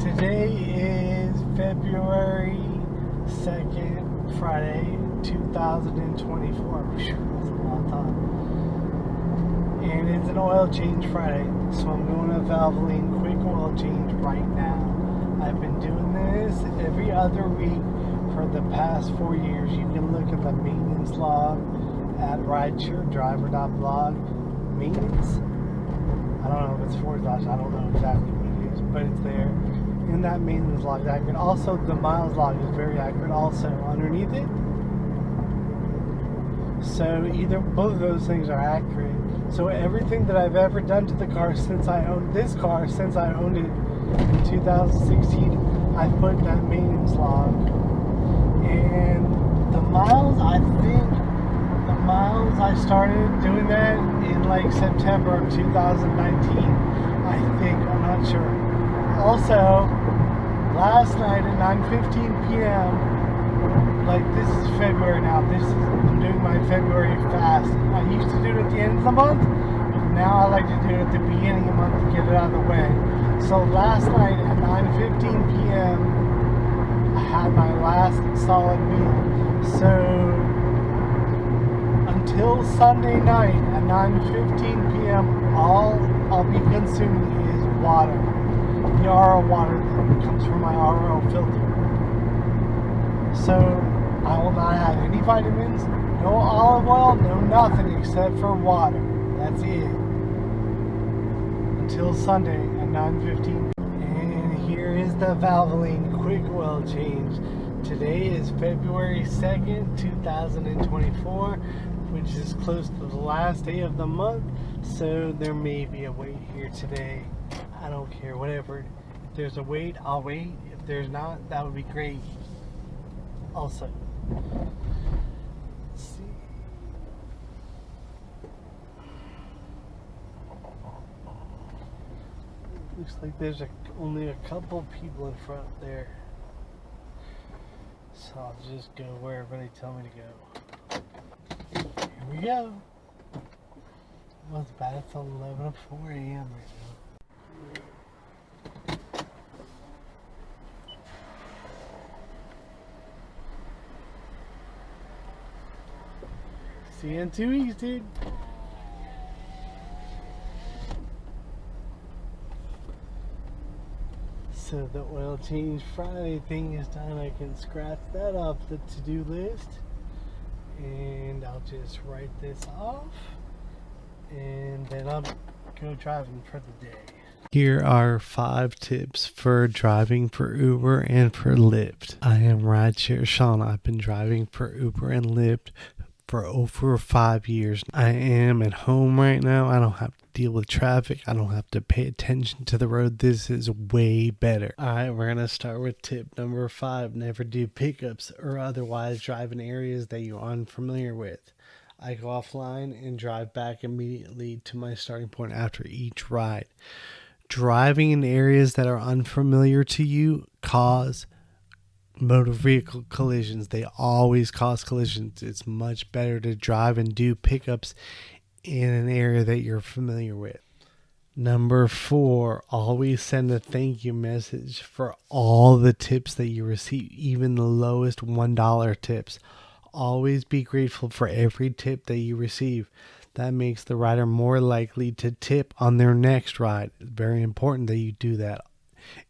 Today is February 2nd, Friday, 2024. Whew, that's a long time. And it's an oil change Friday, so I'm going to Valvoline quick oil change right now. I've been doing this every other week for the past 4 years. You can look at the maintenance log at ridesharedriver.blog. Maintenance? I don't know if it's / I don't know exactly what it is, but it's there. In that maintenance log is accurate. Also, the miles log is very accurate also underneath it. So both of those things are accurate. So everything that I've ever done to the car since I owned this car, since I owned it in 2016, I put in that maintenance log. And the miles, I started doing that in like September of 2019. I think, I'm not sure. Also, last night at 9:15 p.m., like this is February now, I'm doing my February fast. I used to do it at the end of the month, but now I like to do it at the beginning of the month to get it out of the way. So last night at 9:15 p.m., I had my last solid meal. So until Sunday night at 9:15 p.m., all I'll be consuming is water. The RO water that comes from my RO filter. So I will not have any vitamins, no olive oil, no nothing except for water. That's it. Until Sunday at 9:15. And here is the Valvoline quick oil change. Today is February 2nd, 2024, which is close to the last day of the month. So there may be a wait here today. I don't care, whatever. If there's a wait, I'll wait. If there's not, that would be great. Also, let's see. Looks like there's only a couple people in front there. So I'll just go wherever they tell me to go. Here we go. Well, it's bad. It's 11:04 a.m. right now. See you in 2 weeks, dude. So the oil change Friday thing is done. I can scratch that off the to-do list. And I'll just write this off. And then I'll go driving for the day. Here are 5 tips for driving for Uber and for Lyft. I am Rideshare Sean. I've been driving for Uber and Lyft for over 5 years. I am at home right now. I don't have to deal with traffic. I don't have to pay attention to the road. This is way better. Alright, we're going to start with tip number 5. Never do pickups or otherwise drive in areas that you're unfamiliar with. I go offline and drive back immediately to my starting point after each ride. Driving in areas that are unfamiliar to you cause motor vehicle collisions. They always cause collisions. It's much better to drive and do pickups in an area that you're familiar with. Number 4, always send a thank you message for all the tips that you receive, even the lowest $1 tips. Always be grateful for every tip that you receive. That makes the rider more likely to tip on their next ride. It's very important that you do that.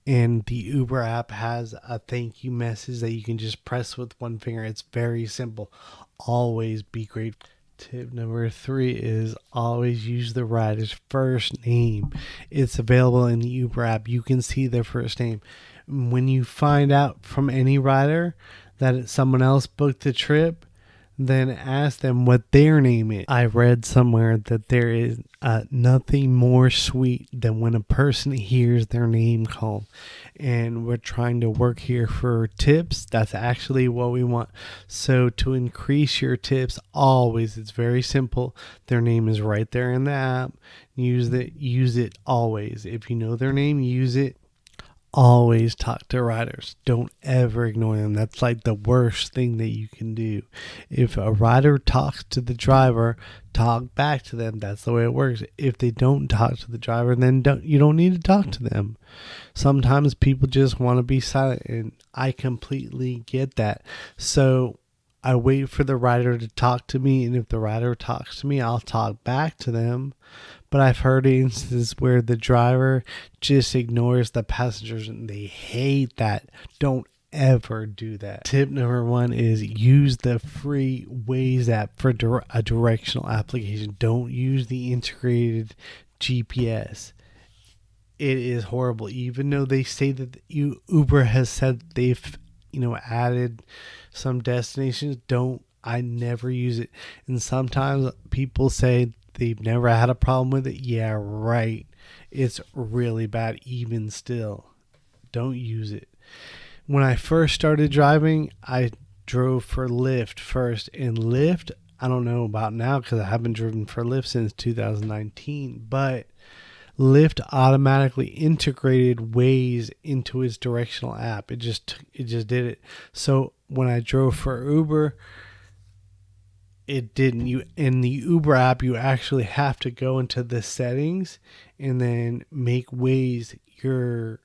And the Uber app has a thank you message that you can just press with one finger. It's very simple. Always be grateful. Tip number 3 is always use the rider's first name. It's available in the Uber app. You can see their first name. When you find out from any rider that someone else booked the trip, then ask them what their name is. I read somewhere that there is nothing more sweet than when a person hears their name called. And we're trying to work here for tips. That's actually what we want. So to increase your tips, always, it's very simple. Their name is right there in the app. Use it always. If you know their name, use it always talk to riders. Don't ever ignore them. That's like the worst thing that you can do. If a rider talks to the driver, talk back to them. That's the way it works. If they don't talk to the driver, then you don't need to talk to them. Sometimes people just want to be silent, and I completely get that. So I wait for the rider to talk to me, and if the rider talks to me, I'll talk back to them. But I've heard instances where the driver just ignores the passengers, and they hate that. Don't ever do that. Tip number 1 is use the free Waze app for a directional application. Don't use the integrated GPS. It is horrible. Even though they say that Uber has said they've added some destinations, I never use it. And sometimes people say they've never had a problem with it. Yeah, right. It's really bad even still. Don't use it. When I first started driving, I drove for Lyft first. And Lyft, I don't know about now because I haven't driven for Lyft since 2019. But Lyft automatically integrated Waze into its directional app. It just did it. So when I drove for Uber, it didn't. In the Uber app, you actually have to go into the settings and then make Waze your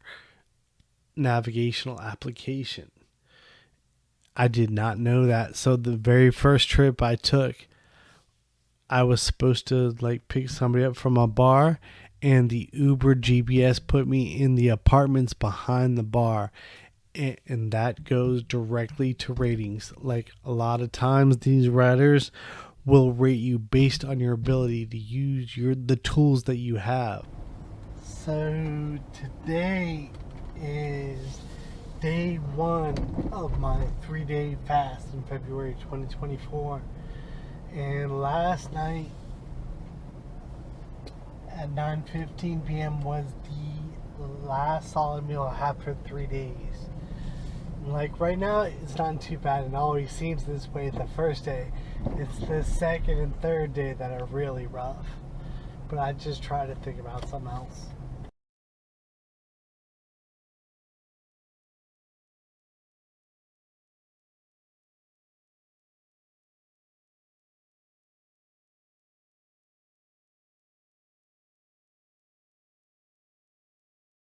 navigational application. I did not know that. So the very first trip I took, I was supposed to pick somebody up from a bar, and the Uber GPS put me in the apartments behind the bar. And that goes directly to ratings. Like a lot of times these riders will rate you based on your ability to use the tools that you have. So today is day 1 of my 3-day fast in February 2024. And last night at 9:15 p.m. was the last solid meal I had for 3 days. Right now, it's not too bad. It always seems this way the first day. It's the second and third day that are really rough. But I just try to think about something else.